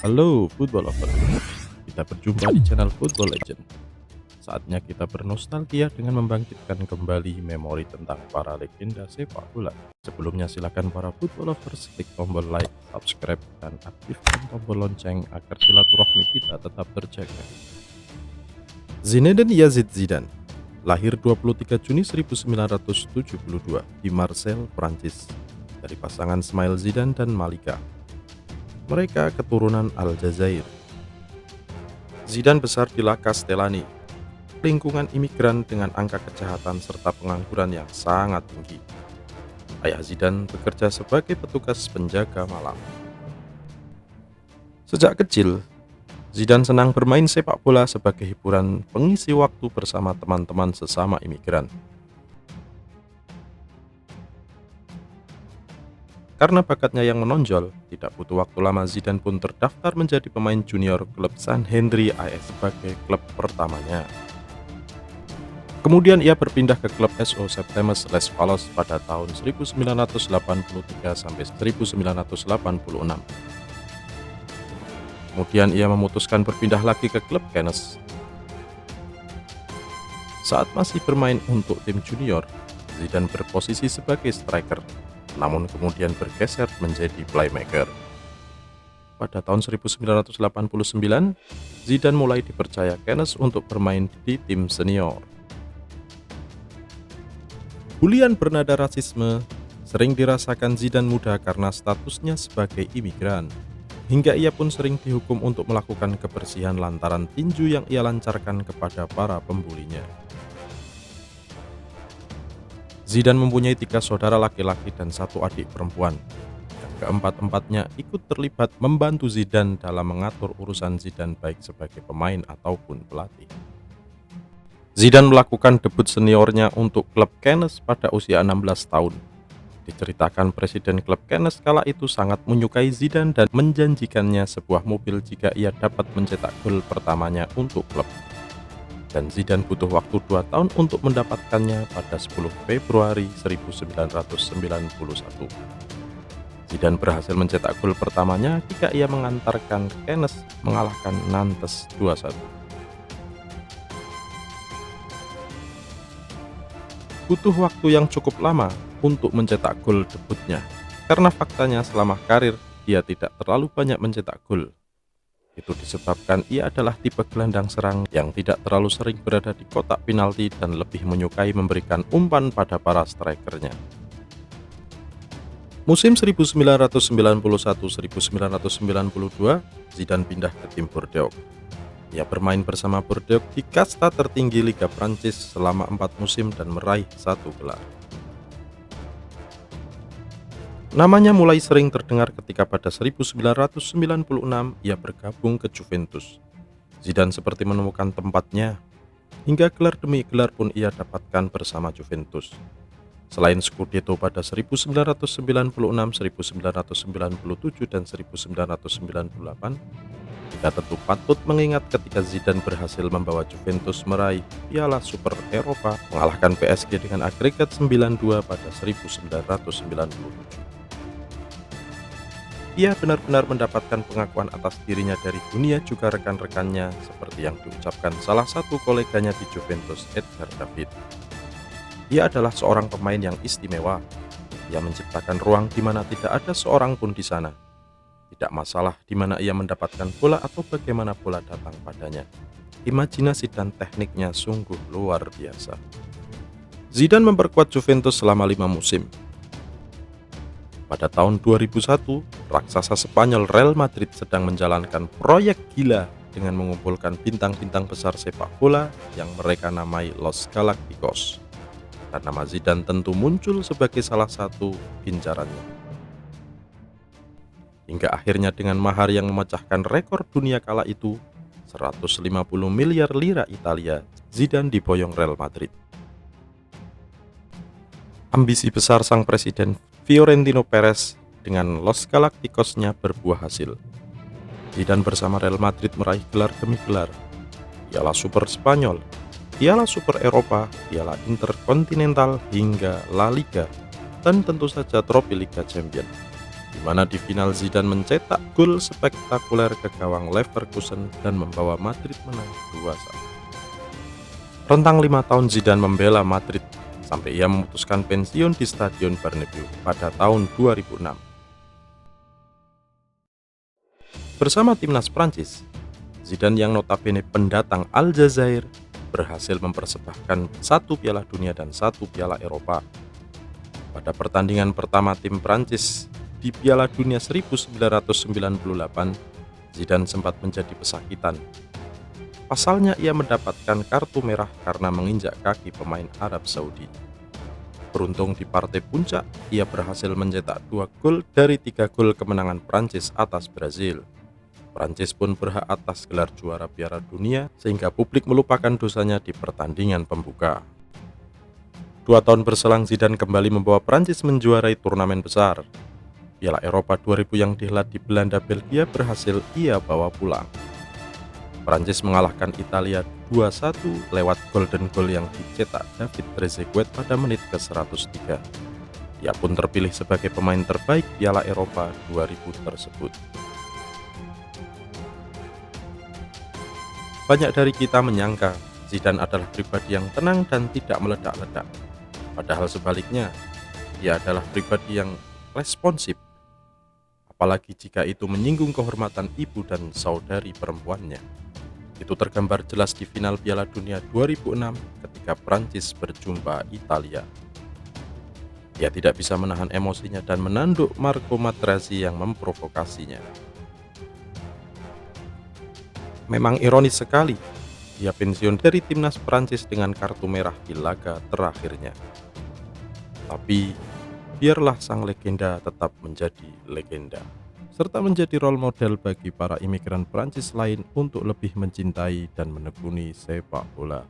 Halo Football Lover, kita berjumpa di channel Football Legend. Saatnya kita bernostalgia dengan membangkitkan kembali memori tentang para legenda sepak bola. Sebelumnya silakan para Football Lovers klik tombol like, subscribe, dan aktifkan tombol lonceng agar silaturahmi kita tetap terjaga. Zinedine Yazid Zidane lahir 23 Juni 1972 di Marseille, Prancis, dari pasangan Ismail Zidane dan Malika. Mereka keturunan Aljazair. Zidane besar di La Castellani, lingkungan imigran dengan angka kejahatan serta pengangguran yang sangat tinggi. Ayah Zidane bekerja sebagai petugas penjaga malam. Sejak kecil, Zidane senang bermain sepak bola sebagai hiburan pengisi waktu bersama teman-teman sesama imigran. Karena bakatnya yang menonjol, tidak butuh waktu lama Zidane pun terdaftar menjadi pemain junior klub San Henry AS sebagai klub pertamanya. Kemudian ia berpindah ke klub SO Septemes Les Valles pada tahun 1983 sampai 1986. Kemudian ia memutuskan berpindah lagi ke klub Cannes. Saat masih bermain untuk tim junior, Zidane berposisi sebagai striker, namun kemudian bergeser menjadi playmaker. Pada tahun 1989, Zidane mulai dipercaya Cannes untuk bermain di tim senior. Bulian bernada rasisme sering dirasakan Zidane muda karena statusnya sebagai imigran, hingga ia pun sering dihukum untuk melakukan kebersihan lantaran tinju yang ia lancarkan kepada para pembulinya. Zidane mempunyai 3 saudara laki-laki dan 1 adik perempuan. Keempat-empatnya ikut terlibat membantu Zidane dalam mengatur urusan Zidane baik sebagai pemain ataupun pelatih. Zidane melakukan debut seniornya untuk klub Cannes pada usia 16 tahun. Diceritakan presiden klub Cannes kala itu sangat menyukai Zidane dan menjanjikannya sebuah mobil jika ia dapat mencetak gol pertamanya untuk klub. Dan Zidane butuh waktu 2 tahun untuk mendapatkannya pada 10 Februari 1991. Zidane berhasil mencetak gol pertamanya ketika ia mengantarkan Cannes mengalahkan Nantes 2-1. Butuh waktu yang cukup lama untuk mencetak gol debutnya, karena faktanya selama karir dia tidak terlalu banyak mencetak gol. Itu disebabkan ia adalah tipe gelandang serang yang tidak terlalu sering berada di kotak penalti dan lebih menyukai memberikan umpan pada para strikernya. Musim 1991-1992, Zidane pindah ke tim Bordeaux. Ia bermain bersama Bordeaux di kasta tertinggi Liga Prancis selama 4 musim dan meraih 1 gelar. Namanya mulai sering terdengar ketika pada 1996 ia bergabung ke Juventus. Zidane seperti menemukan tempatnya, hingga gelar demi gelar pun ia dapatkan bersama Juventus. Selain Scudetto pada 1996, 1997, dan 1998, kita tentu patut mengingat ketika Zidane berhasil membawa Juventus meraih Piala Super Eropa, mengalahkan PSG dengan agregat 9-2 pada 1997. Ia benar-benar mendapatkan pengakuan atas dirinya dari dunia juga rekan-rekannya, seperti yang diucapkan salah satu koleganya di Juventus, Edgar David. Ia adalah seorang pemain yang istimewa. Ia menciptakan ruang di mana tidak ada seorang pun di sana. Tidak masalah di mana ia mendapatkan bola atau bagaimana bola datang padanya. Imajinasi dan tekniknya sungguh luar biasa. Zidane memperkuat Juventus selama 5 musim. Pada tahun 2001, raksasa Spanyol Real Madrid sedang menjalankan proyek gila dengan mengumpulkan bintang-bintang besar sepak bola yang mereka namai Los Galacticos. Dan nama Zidane tentu muncul sebagai salah satu incarannya. Hingga akhirnya dengan mahar yang memecahkan rekor dunia kala itu, 150 miliar lira Italia, Zidane diboyong Real Madrid. Ambisi besar sang presiden Fiorentino Perez dengan Los Galacticos-nya berbuah hasil. Zidane bersama Real Madrid meraih gelar demi gelar, Piala Super Spanyol, Piala Super Eropa, Piala Interkontinental hingga La Liga, dan tentu saja trofi Liga Champions. di mana di final Zidane mencetak gol spektakuler ke gawang Leverkusen dan membawa Madrid menang 2-1. Rentang 5 tahun Zidane membela Madrid sampai ia memutuskan pensiun di Stadion Bernabeu pada tahun 2006. Bersama timnas Prancis, Zidane yang notabene pendatang Aljazair berhasil mempersembahkan 1 Piala Dunia dan 1 Piala Eropa. Pada pertandingan pertama tim Prancis di Piala Dunia 1998, Zidane sempat menjadi pesakitan. Pasalnya ia mendapatkan kartu merah karena menginjak kaki pemain Arab Saudi. Beruntung di partai puncak, ia berhasil mencetak 2 gol dari 3 gol kemenangan Prancis atas Brazil. Prancis pun berhak atas gelar juara Piala Dunia sehingga publik melupakan dosanya di pertandingan pembuka. 2 tahun berselang Zidane kembali membawa Prancis menjuarai turnamen besar. Piala Eropa 2000 yang dihelat di Belanda Belgia berhasil ia bawa pulang. Prancis mengalahkan Italia 2-1 lewat golden goal yang dicetak David Trezeguet pada menit ke-103. Ia pun terpilih sebagai pemain terbaik Piala Eropa 2000 tersebut. Banyak dari kita menyangka Zidane adalah pribadi yang tenang dan tidak meledak-ledak. Padahal sebaliknya, ia adalah pribadi yang responsif. Apalagi jika itu menyinggung kehormatan ibu dan saudari perempuannya. Itu tergambar jelas di final Piala Dunia 2006 ketika Prancis berjumpa Italia. Ia tidak bisa menahan emosinya dan menanduk Marco Materazzi yang memprovokasinya. Memang ironis sekali, ia pensiun dari timnas Prancis dengan kartu merah di laga terakhirnya. Tapi, biarlah sang legenda tetap menjadi legenda, serta menjadi role model bagi para imigran Prancis lain untuk lebih mencintai dan menekuni sepak bola.